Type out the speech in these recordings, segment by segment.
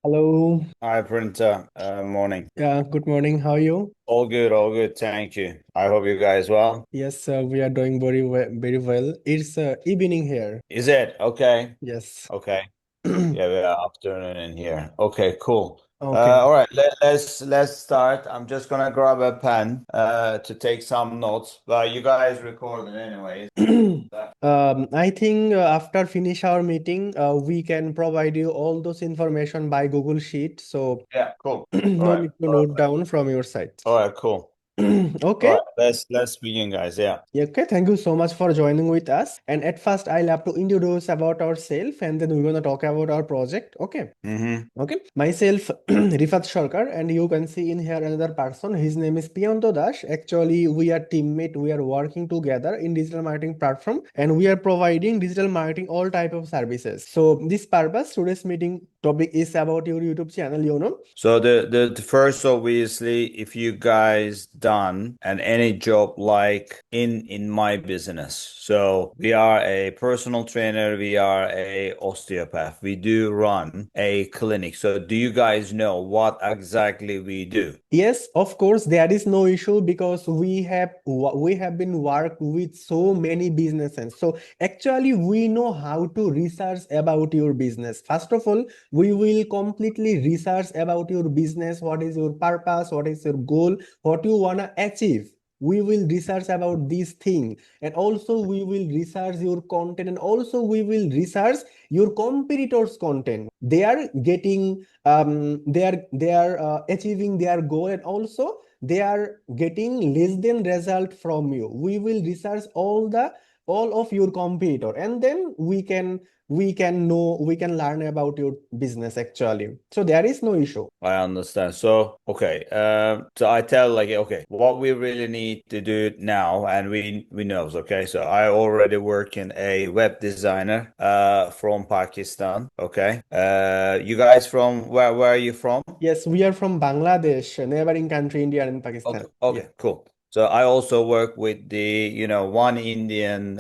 Hello. Hi, Printer. Morning. Yeah, good morning. How are you? All good, all good. Thank you. I hope you guys well. Yes, we are doing very well. It's evening here. Is it? Okay. Yes. Okay. Yeah, we are afternoon in here. Okay, cool. Okay. All right, let's start. I'm just gonna grab a pen to take some notes. But you guys recording anyways. I think after finish our meeting, we can provide you all those information by Google Sheet. So Yeah, cool. All no right. need to note Perfect. down from your side. All right, cool. All Okay. right, let's begin, guys. Yeah. Yeah, okay, thank you so much for joining with us. And at first, I'll have to introduce about ourselves, and then we're gonna talk about our project. Okay. Mm-hmm. Okay, myself Rifat Sarkar, and you can see in here another person. His name is Piyanto Dash. Actually, we are teammate. We are working together in digital marketing platform, and we are providing digital marketing all type of services. So this purpose today's meeting topic is about your YouTube channel. So the first, obviously, if you guys done and any job like in my business. So we are a personal trainer, we are a osteopath. We do run a clinic. So do you guys know what exactly we do? Yes, of course, there is no issue because we have been work with so many businesses. So actually, we know how to research about your business. First of all, we will completely research about your business. What is your purpose? What is your goal? What you wanna achieve? We will research about this thing, and also we will research your content, and also we will research your competitors' content. They are getting they are achieving their goal, and also they are getting less than result from you. We will research all of your competitor, and then we can learn about your business actually. So there is no issue. I understand. So, okay. So I tell like, okay, what we really need to do now, and we knows, okay. So I already work in a web designer, from Pakistan. Okay. You guys from where are you from? Yes, we are from Bangladesh, a neighboring country, India and Okay. Pakistan. Yeah. Okay. Cool. So I also work with the, one Indian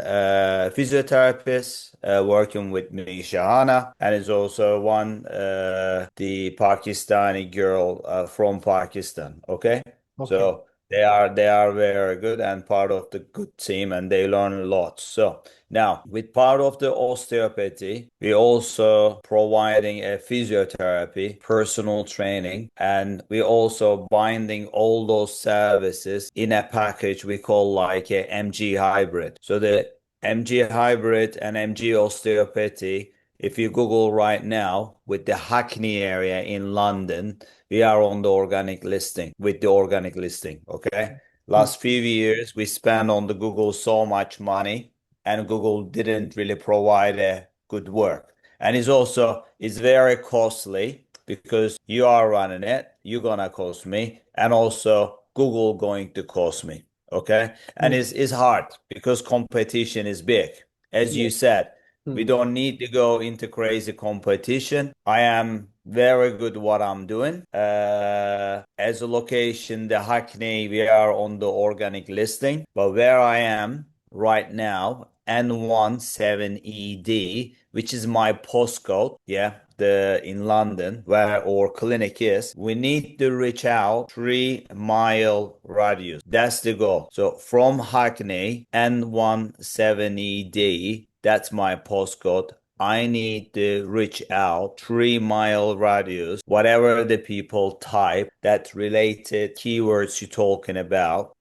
physiotherapist working with me, Shahana, and it's also one the Pakistani girl from Pakistan. Okay, Okay. so they are very good and part of the good team, and they learn a lot. So now, with part of the osteopathy, we also providing a physiotherapy, personal training, and we also binding all those services in a package we call like a MG hybrid. So the MG hybrid and MG osteopathy, if you Google right now with the Hackney area in London, we are on the organic listing with the organic listing. Okay. Hmm. Last few years, we spent on the Google so much money, and Google didn't really provide a good work. And it's very costly because you are running it, you're gonna cost me, and also Google going to cost me. Okay. And Hmm. it's hard because competition is big. As you Yes. said, we Hmm. don't need to go into crazy competition. I am very good what I'm doing. As a location, the Hackney, we are on the organic listing, but where I am right now, N17ED, which is my postcode, yeah, the in London where our clinic is, we need to reach out 3 mile radius. That's the goal. So from Hackney, N17ED, that's my postcode. I need to reach out 3 mile radius, whatever the people type that related keywords you're talking about,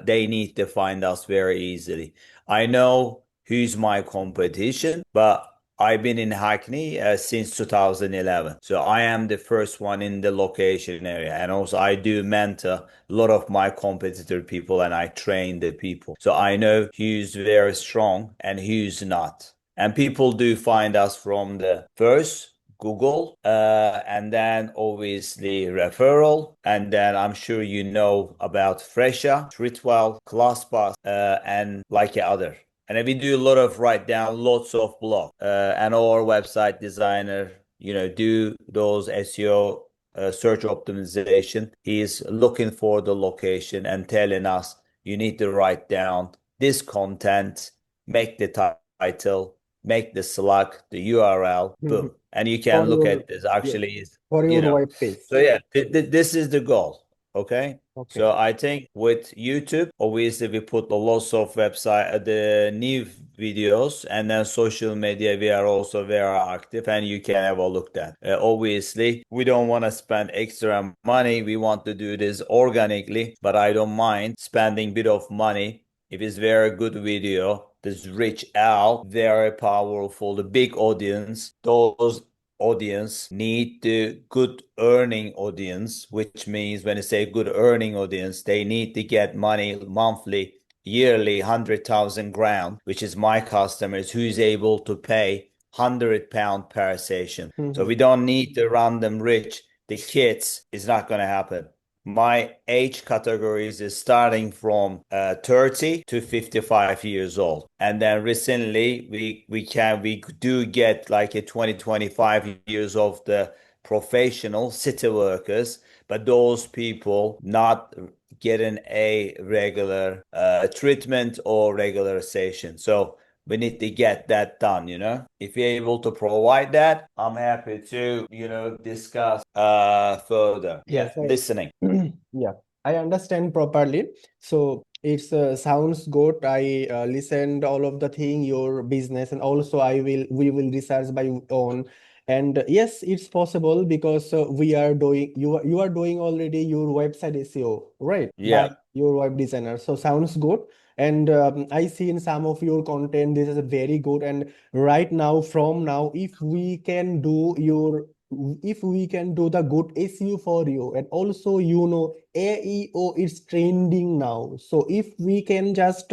they need to find us very easily. I know who's my competition, but I've been in Hackney since 2011. So I am the first one in the location area. And also I do mentor a lot of my competitor people, and I train the people. So I know who's very strong and who's not. And people do find us from the first Google, and then obviously referral, and then I'm sure you know about Fresha, Treatwell, ClassPass, and like other. And we do a lot of write down, lots of blog, and our website designer, do those SEO, search optimization. He's looking for the location and telling us you need to write down this content, make the title, make the slug, the URL, Hmm. boom. And you For can look your at this Yes. actually is. For you your know. web page. So yeah, this is the goal. Okay. Okay. So I think with YouTube, obviously we put a lots of website, the new videos, and then social media, we are also very active, and you can have a look at. Obviously, we don't want to spend extra money. We want to do this organically, but I don't mind spending bit of money if it's very good video. This reach out, very powerful, the big audience. Those audience need the good earning audience, which means when I say good earning audience, they need to get money monthly, yearly, 100,000 ground, which is my customers who's able to pay £100 per session. So we don't need the random rich. The kids is not going to happen. My age categories is starting from 30 to 55 years old. And then recently we do get like a 20, 25 years of the professional city workers, but those people not getting a regular treatment or regular session. So we need to get that done, you know. If you're able to provide that, I'm happy to, discuss further. Yeah, Yes, listening. yeah, I understand properly. So it's sounds good. I listened all of the thing, your business, and also we will research by own. And yes, it's possible because you are doing already your website SEO, right? By Yeah. your web designer. So sounds good. And I see in some of your content, this is very good. And right now, from now, if we can do the good SEO for you, and also AEO is trending now. So if we can just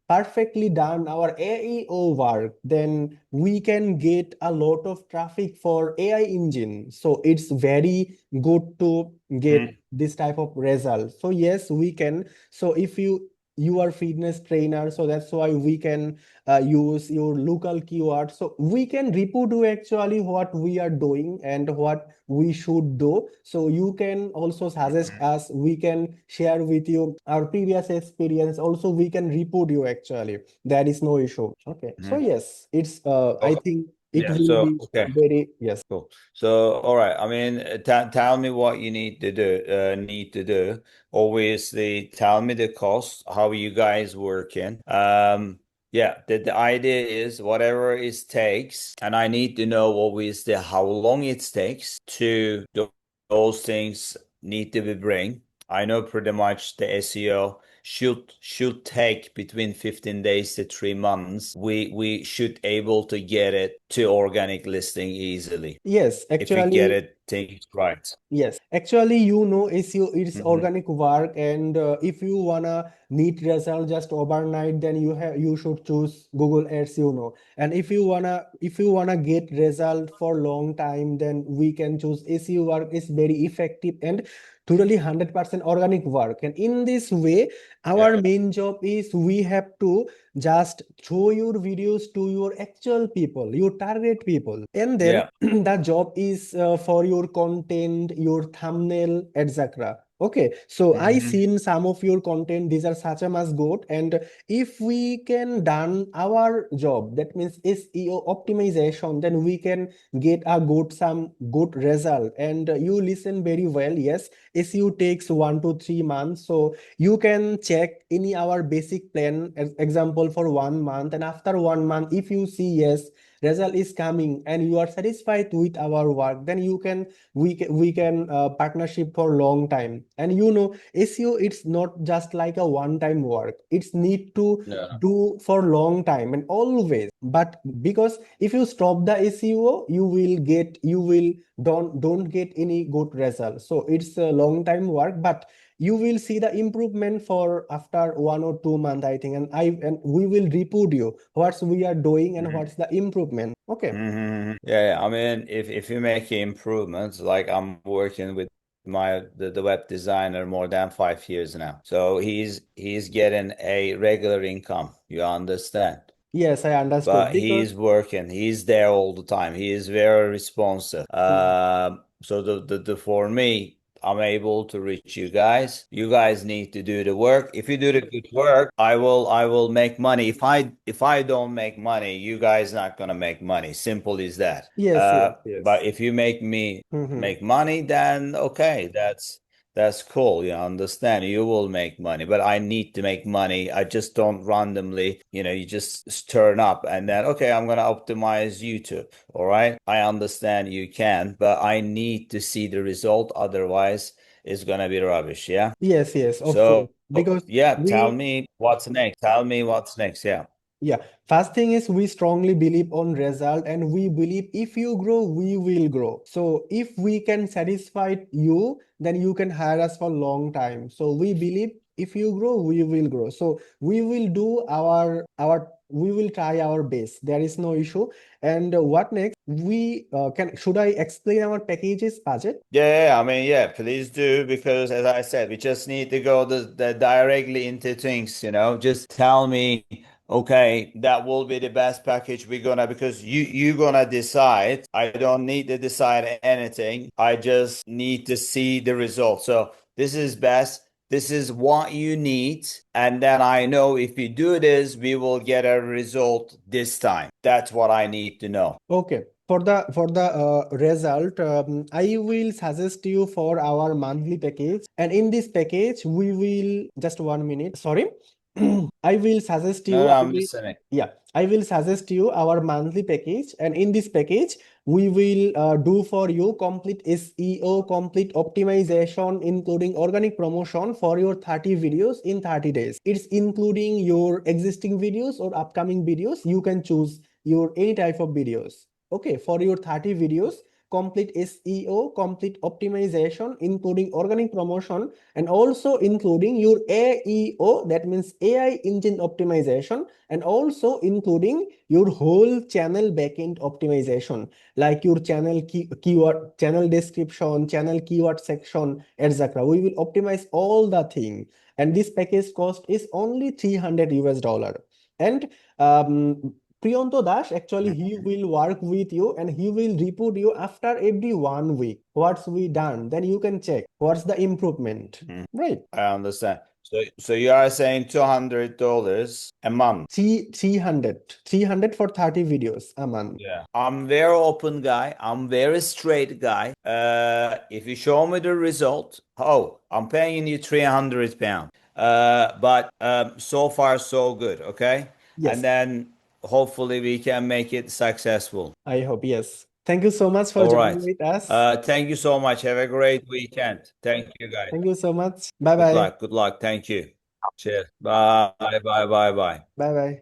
perfectly done our AEO work, then we can get a lot of traffic for AI engine. So it's very good to get Mm. this type of result. So yes, we can. So if you are fitness trainer, so that's why we can use your local keyword, so we can report you actually what we are doing and what we should do. So you can also suggest us, we can share with you our previous experience, also we can report you actually. There is no issue. Okay, so Mhm. yes, it's I Okay. think it Yeah. will So, be okay. very, yes. Cool. So, all right. I mean, tell me what you need to do. Obviously, tell me the cost. How you guys working? Yeah. The idea is whatever it takes, and I need to know obviously how long it takes to those things need to be bring. I know pretty much the SEO should take between 15 days to 3 months. We should able to get it to organic listing easily Yes, if we get actually. it things right. Yes, actually, SEO, it's Hmm. organic work, and if you wanna need result just overnight, then you should choose Google Ads, And if you wanna get result for long time, then we can choose SEO work. Is very effective and totally 100% organic work. And in this way, Yeah. our main job is we have to just show your videos to your actual people, your target people, and then Yeah. the job is for your content, your thumbnail, etc. Okay, so I Hmm. seen some of your content, these are such a much good. And if we can done our job, that means SEO optimization, then we can get some good result. And you listen very well. Yes, SEO takes 1 to 3 months. So you can check any our basic plan, example for 1 month, and after 1 month, if you see yes, result is coming and you are satisfied with our work, then we can partnership for long time. And SEO, it's not just like a one time work, it's need to Yeah. do for long time and always. But because if you stop the SEO, you will don't get any good result. So it's a long time work, but you will see the improvement for after 1 or 2 months, I think. And we will report you what's we are doing and Hmm. what's the improvement. Okay. Yeah. I mean, if you make improvements, like I'm working with the web designer more than 5 years now, so he's getting a regular income. You understand? Yes, I understood But because he's working. He's there all the time. He is very responsive. mm, So the for me, I'm able to reach you guys. You guys need to do the work. If you do the good work, I will make money. If I don't make money, you guys not gonna make money. Simple as that. Yes, yes, But yes. if you make me Hmm. make money, then okay, that's cool. You understand? You will make money, but I need to make money. I just don't randomly, you just turn up and then, okay, I'm gonna optimize YouTube. All right. I understand you can, but I need to see the result. Otherwise, it's gonna be rubbish. Yeah. Yes, yes, of course. So, Because yeah, tell we me what's next. Tell me what's next. Yeah. Yeah, first thing is we strongly believe on result, and we believe if you grow, we will grow. So if we can satisfy you, then you can hire us for long time. So we believe if you grow, we will grow. So we will do our we will try our best. There is no issue. And what next? We can should I explain our packages budget? Yeah, I mean, yeah, please do because as I said, we just need to go the directly into things, Just tell me, okay, that will be the best package we're gonna because you gonna decide. I don't need to decide anything. I just need to see the result. So this is best. This is what you need. And then I know if we do this, we will get a result this time. That's what I need to know. Okay. For the result, I will suggest you for our monthly package, and in this package, we will just 1 minute. Sorry, I will suggest No, you. no, I'm listening. I will suggest you our monthly package, and in this package, we will do for you complete SEO, complete optimization, including organic promotion for your 30 videos in 30 days. It's including your existing videos or upcoming videos. You can choose your any type of videos. Okay, for your 30 videos, complete SEO, complete optimization, including organic promotion, and also including your AEO, that means AI engine optimization, and also including your whole channel backend optimization, like your channel keyword, channel description, channel keyword section, etc. We will optimize all the thing, and this package cost is only 300 US dollar. And Priyanto Dash, actually, he will work with you and he will report you after every 1 week. What's we done? Then you can check what's the improvement. Mhm. Right. I understand. So you are saying $200 a month. 300 for 30 videos a month. Yeah. I'm very open guy. I'm very straight guy. If you show me the result, oh, I'm paying you 300 pounds. But so far so good, okay? And Yes, then hopefully we can make it successful. I hope. Yes. Thank you so much for All joining right. with us. Thank you so much. Have a great weekend. Thank you guys. Thank you so much. Bye Good bye. luck. Good luck. Thank you. Cheers. Bye. Bye. Bye. Bye. Bye bye.